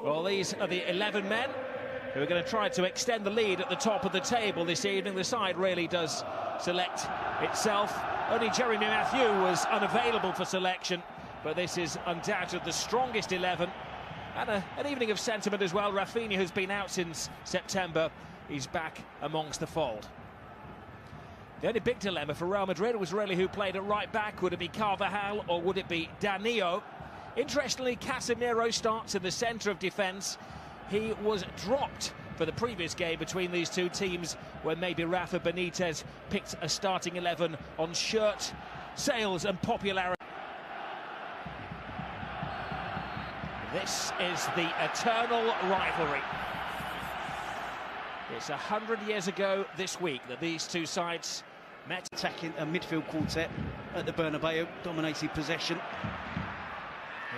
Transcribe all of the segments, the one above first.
Well, these are the 11 men who are going to try to extend the lead at the top of the table this evening. The side really does select itself. Only Jeremy Matthew was unavailable for selection, but this is undoubtedly the strongest 11. And an evening of sentiment as well. Rafinha, who's been out since September, is back amongst the fold. The only big dilemma for Real Madrid was really who played at right back. Would it be Carvajal or would it be Danilo? Interestingly, Casemiro starts in the centre of defence. He was dropped for the previous game between these two teams, when maybe Rafa Benitez picked a starting 11 on shirt sales and popularity. This is the eternal rivalry. It's 100 years ago this week that these two sides met. Attacking a midfield quartet at the Bernabeu, dominated possession.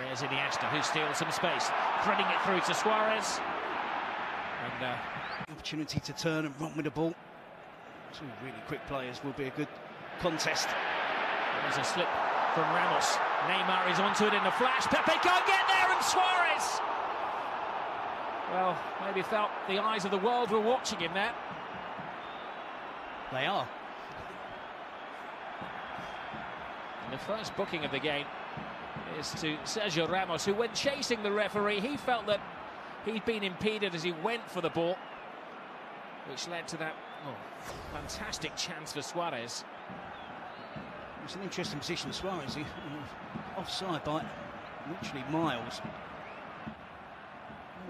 Here's Iniesta, who steals some space, threading it through to Suarez. And opportunity to turn and run with the ball. Two really quick players, will be a good contest. There's a slip from Ramos. Neymar is onto it in a flash. Pepe can't get there, and Suarez! Well, maybe felt the eyes of the world were watching him there. They are. And the first booking of the game is to Sergio Ramos, who, when chasing the referee, he felt that he'd been impeded as he went for the ball, which led to that fantastic chance for Suarez. It's an interesting position, Suarez. Offside by literally miles.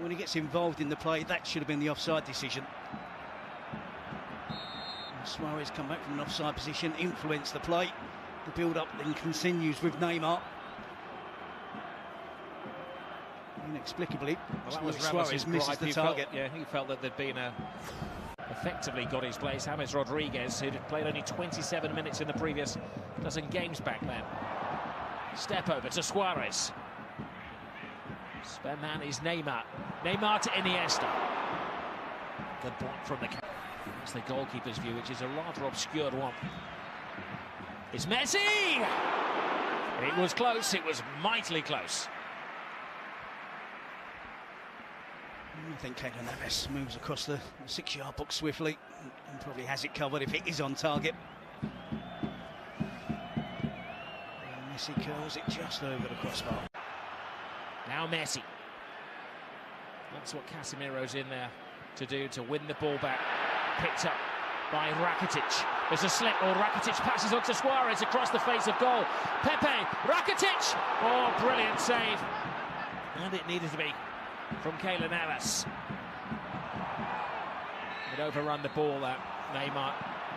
When he gets involved in the play, that should have been the offside decision. And Suarez come back from an offside position, influence the play. The build-up then continues with Neymar. Inexplicably, Suarez misses the target. He felt that there'd been effectively got his place. James Rodriguez, who'd played only 27 minutes in the previous dozen games back then. Step over to Suarez. Spare man is Neymar. Neymar to Iniesta. Good block from the... That's the goalkeeper's view, which is a rather obscured one. It's Messi! It was close, it was mightily close. I think Keylor Navas moves across the 6-yard box swiftly and probably has it covered if it is on target. And Messi curls it just over the crossbar. Now Messi. That's what Casemiro's in there to do, to win the ball back. Picked up by Rakitic. There's a slip, or Rakitic passes on to Suarez across the face of goal. Pepe, Rakitic! Oh, brilliant save. And it needed to be from Keylor Navas. He'd overrun the ball, that Neymar,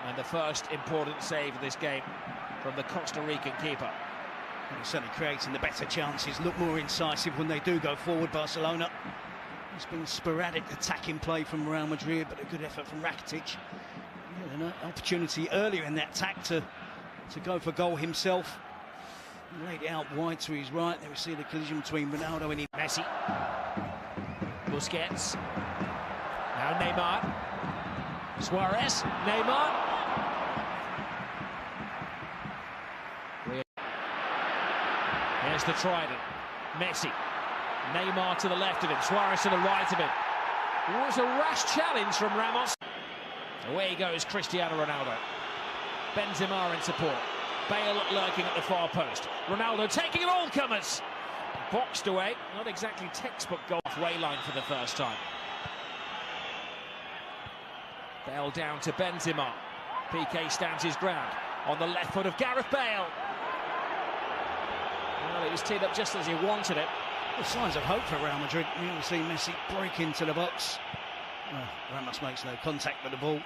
and the first important save of this game from the Costa Rican keeper. And he's certainly creating the better chances, look more incisive when they do go forward, Barcelona. It's been sporadic attacking play from Real Madrid, but a good effort from Rakitic. An opportunity earlier in that attack to go for goal himself. He laid it out wide to his right. There we see the collision between Ronaldo and Messi. Busquets. Now Neymar. Suarez. Neymar. Here's the trident. Messi. Neymar to the left of him. Suarez to the right of him. It was a rash challenge from Ramos. Away goes Cristiano Ronaldo. Benzema in support. Bale lurking at the far post. Ronaldo taking it all comers. Boxed away. Not exactly textbook goal. Halfway line for the first time. Bale down to Benzema. PK stands his ground on the left foot of Gareth Bale. Well, it was teed up just as he wanted it. The signs of hope for Real Madrid. You see Messi break into the box. Ramos makes no contact with the ball.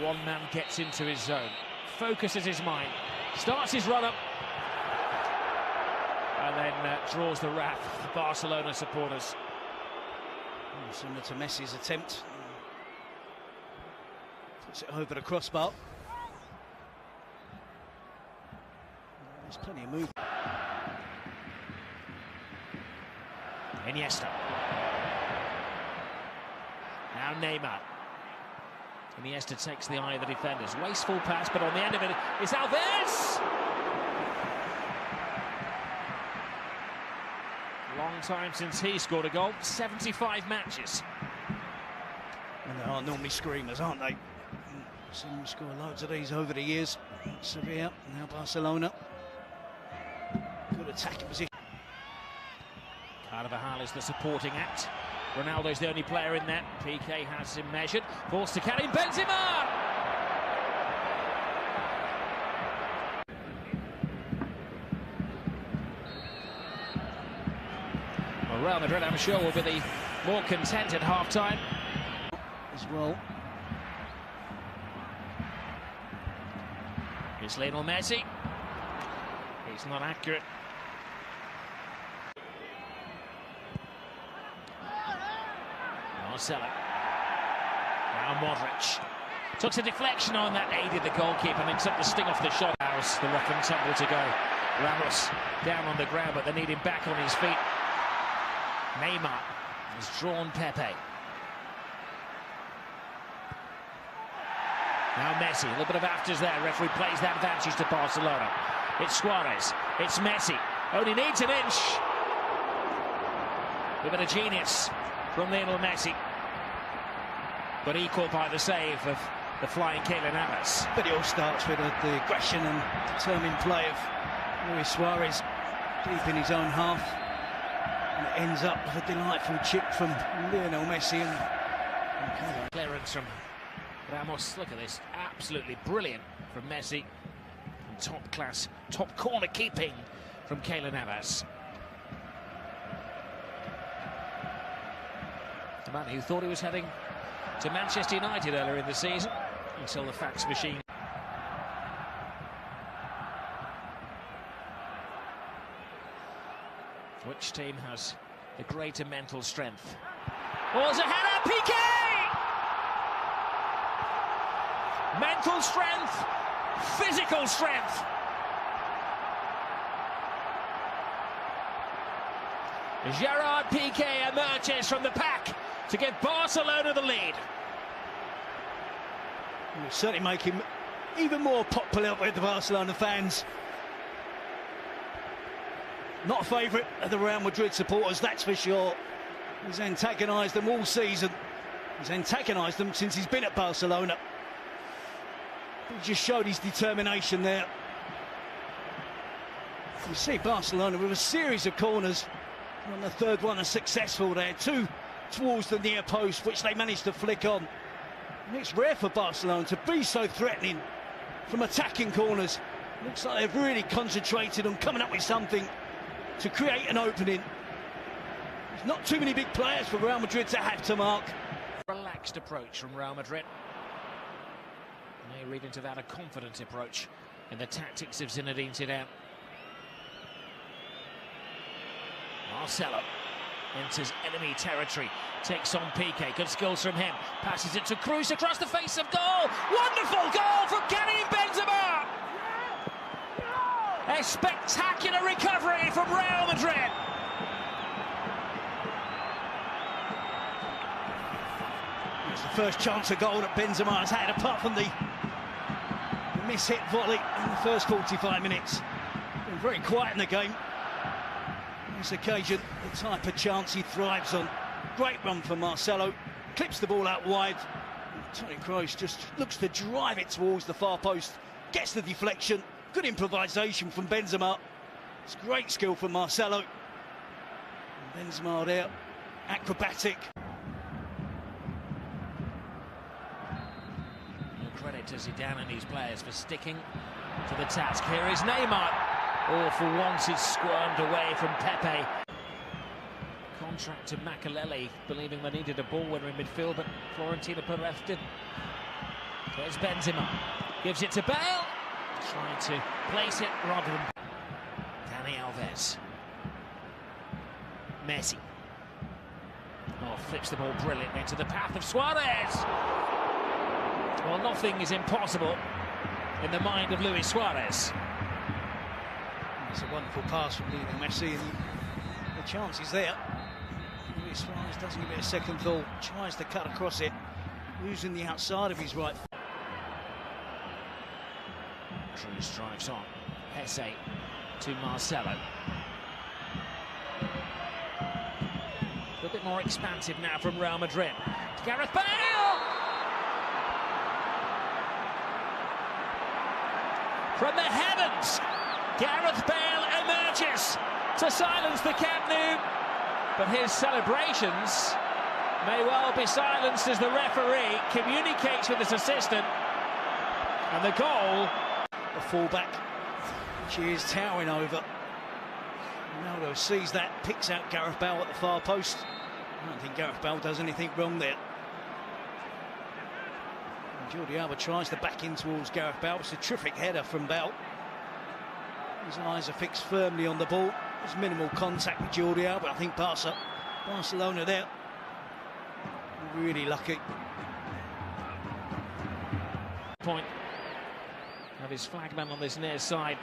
One man gets into his zone, focuses his mind, starts his run-up, and then draws the wrath of Barcelona supporters. Similar to Messi's attempt. Puts it over the crossbar. There's plenty of movement. Iniesta. Now Neymar. Iniesta takes the eye of the defenders. Wasteful pass, but on the end of it is Alves! Long time since he scored a goal, 75 matches. And they are normally screamers, aren't they? Seen them score loads of these over the years. Sevilla, now Barcelona. Good attacking position. Carvajal is the supporting act. Ronaldo's the only player in there. PK has him measured. Forced to Karim Benzema! Well, Real Madrid, I'm sure, will be the more content at half-time. As well. Here's Lionel Messi. He's not accurate. Marcelo. Now Modric. Took a deflection on that, aided the goalkeeper and took the sting off the shot. House, the rough and tumble to go. Ramos down on the ground, but they need him back on his feet. Neymar has drawn Pepe. Now Messi, a little bit of afters there. Referee plays that advantage to Barcelona. It's Suarez, it's Messi. Only needs an inch. A bit of genius from Lionel Messi. But equal by the save of the flying Keylor Navas. But it all starts with the aggression and determined play of Luis Suarez deep in his own half. And it ends up with a delightful chip from Lionel Messi. And clearance from Ramos. Look at this, absolutely brilliant from Messi. And top class, top corner keeping from Keylor Navas. The man who thought he was heading to Manchester United earlier in the season, until the fax machine. Which team has the greater mental strength? Oh, there's a header, PK! Mental strength, physical strength. Gerard Piqué emerges from the pack to give Barcelona the lead. It will certainly make him even more popular with the Barcelona fans. Not a favourite of the Real Madrid supporters, that's for sure. He's antagonised them all season. He's antagonised them since he's been at Barcelona. He just showed his determination there. You see Barcelona with a series of corners. On the third one, are successful there. Two towards the near post, which they managed to flick on. And it's rare for Barcelona to be so threatening from attacking corners. Looks like they've really concentrated on coming up with something to create an opening. There's not too many big players for Real Madrid to have to mark. Relaxed approach from Real Madrid. May read into that a confident approach in the tactics of Zinedine Zidane. Marcelo enters enemy territory, takes on Piqué, good skills from him, passes it to Cruz across the face of goal. Wonderful goal from Karim Benzema! A spectacular recovery from Real Madrid. It's the first chance of goal that Benzema has had, apart from the miss-hit volley in the first 45 minutes. Been very quiet in the game. On this occasion, the type of chance he thrives on. Great run for Marcelo, clips the ball out wide. Toni Kroos just looks to drive it towards the far post, gets the deflection. Good improvisation from Benzema. It's great skill from Marcelo. And Benzema there, acrobatic. Credit to Zidane and his players for sticking to the task. Here is Neymar. Oh, for once he's squirmed away from Pepe. Contract to Makaleli, believing they needed a ball winner in midfield, but Florentino Perez didn't. There's Benzema. Gives it to Bale. Trying to place it rather than Dani Alves. Messi. Oh, flips the ball brilliantly into the path of Suarez. Well, nothing is impossible in the mind of Luis Suarez. It's a wonderful pass from Lionel Messi, and the chance is there. Luis Suarez doesn't give it a second thought, tries to cut across it, losing the outside of his right. Cruz drives on. Hesse to Marcelo. A bit more expansive now from Real Madrid. Gareth Bale! From the heavens, Gareth Bale emerges to silence the Camp Nou. But his celebrations may well be silenced as the referee communicates with his assistant. And the goal... The fullback, she is towering over. Ronaldo sees that, picks out Gareth Bale at the far post. I don't think Gareth Bale does anything wrong there. And Jordi Alba tries to back in towards Gareth Bale. It's a terrific header from Bale. His eyes are fixed firmly on the ball. There's minimal contact with Jordi Alba. I think Barcelona there. Really lucky. Point of his flagman on this near side.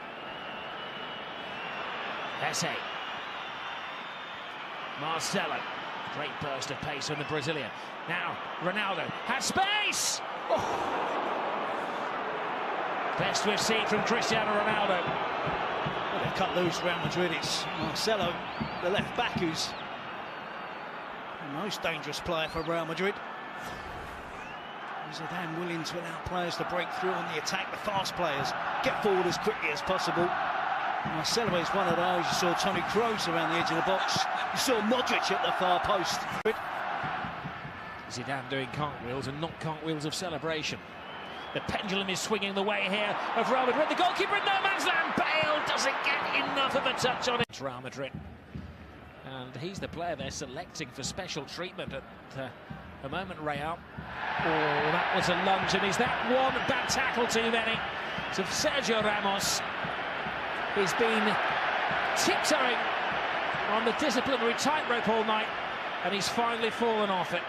Esse. Marcelo. Great burst of pace from the Brazilian. Now Ronaldo has space. Oh. Best we've seen from Cristiano Ronaldo. Well, they've cut loose Real Madrid. It's Marcelo, the left back, who's the most dangerous player for Real Madrid. Zidane willing to allow players to break through on the attack. The fast players get forward as quickly as possible. Marcelo is one of those. You saw Toni Kroos around the edge of the box. You saw Modric at the far post. Zidane doing cartwheels and not cartwheels of celebration. The pendulum is swinging the way here of Real Madrid. The goalkeeper in no man's land. Bale doesn't get enough of a touch on it. It's Real Madrid. And he's the player they're selecting for special treatment at the moment, Real. Oh, that was a lunge, and is that one bad tackle too many? So Sergio Ramos, he's been tiptoeing on the disciplinary tightrope all night, and he's finally fallen off it.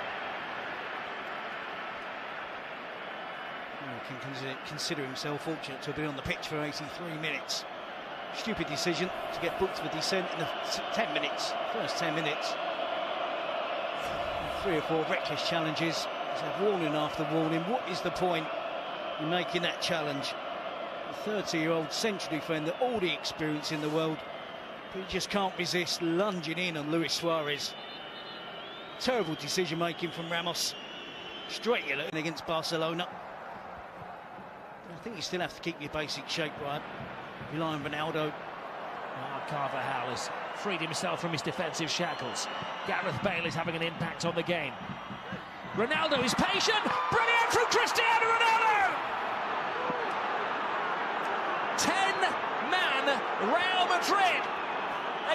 Well, he can consider himself fortunate to have been on the pitch for 83 minutes. Stupid decision to get booked for dissent in the 10 minutes, first 10 minutes. 3 or 4 reckless challenges. He's had warning after warning. What is the point in making that challenge? The 30-year-old century defender, all the experience in the world, but he just can't resist lunging in on Luis Suarez. Terrible decision-making from Ramos. Straight yellow against Barcelona. I think you still have to keep your basic shape, right? Rely on Ronaldo. Carvajal has freed himself from his defensive shackles. Gareth Bale is having an impact on the game. Ronaldo is patient. Brilliant from Cristiano Ronaldo! 10-man Real Madrid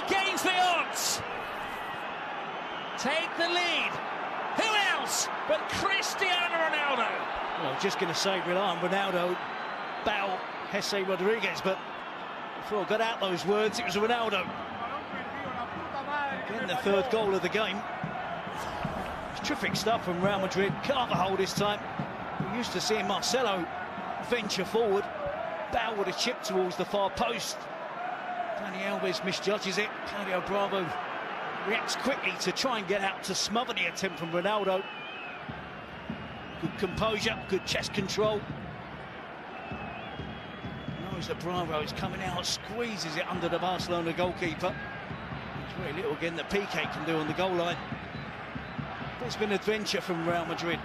against the odds. Take the lead. Who else but Cristiano Ronaldo? Well, I was just going to say rely on Ronaldo, Bale, Jesse Rodriguez, but before I got out those words, it was Ronaldo. Getting the 3rd goal of the game. It's terrific stuff from Real Madrid. Carvajal this time. We're used to seeing Marcelo venture forward. Bale with a chip towards the far post. Dani Alves misjudges it. Claudio Bravo reacts quickly to try and get out to smother the attempt from Ronaldo. Good composure, good chest control. Knows that Bravo is coming out, squeezes it under the Barcelona goalkeeper. There's very little again that Piqué can do on the goal line. But it's been an adventure from Real Madrid.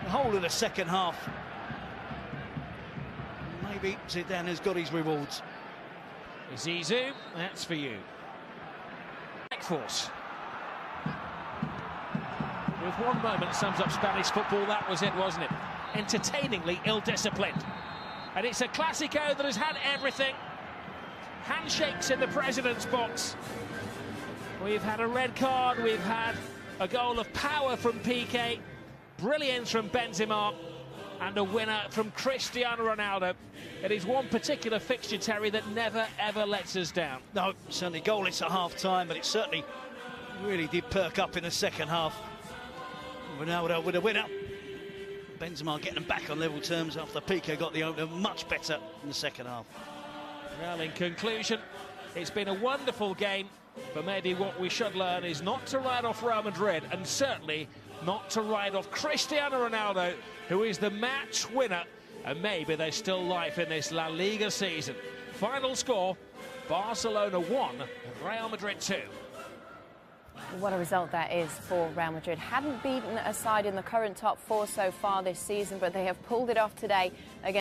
The whole of the second half. Maybe Zidane has got his rewards. Zizou, that's for you. Force. With one moment sums up Spanish football, that was it, wasn't it? Entertainingly ill-disciplined. And it's a Clasico that has had everything. Handshakes in the president's box. We've had a red card, we've had a goal of power from Piqué, brilliance from Benzema, and a winner from Cristiano Ronaldo. It is one particular fixture, Terry, that never, ever lets us down. No, certainly goalless at half-time, but it certainly really did perk up in the second half. Ronaldo with a winner. Benzema getting them back on level terms after Piqué got the opener much better in the second half. Well, in conclusion, it's been a wonderful game, but maybe what we should learn is not to write off Real Madrid, and certainly not to write off Cristiano Ronaldo, who is the match winner, and maybe there's still life in this La Liga season. Final score, Barcelona 1, Real Madrid 2. What a result that is for Real Madrid. Hadn't beaten a side in the current top four so far this season, but they have pulled it off today against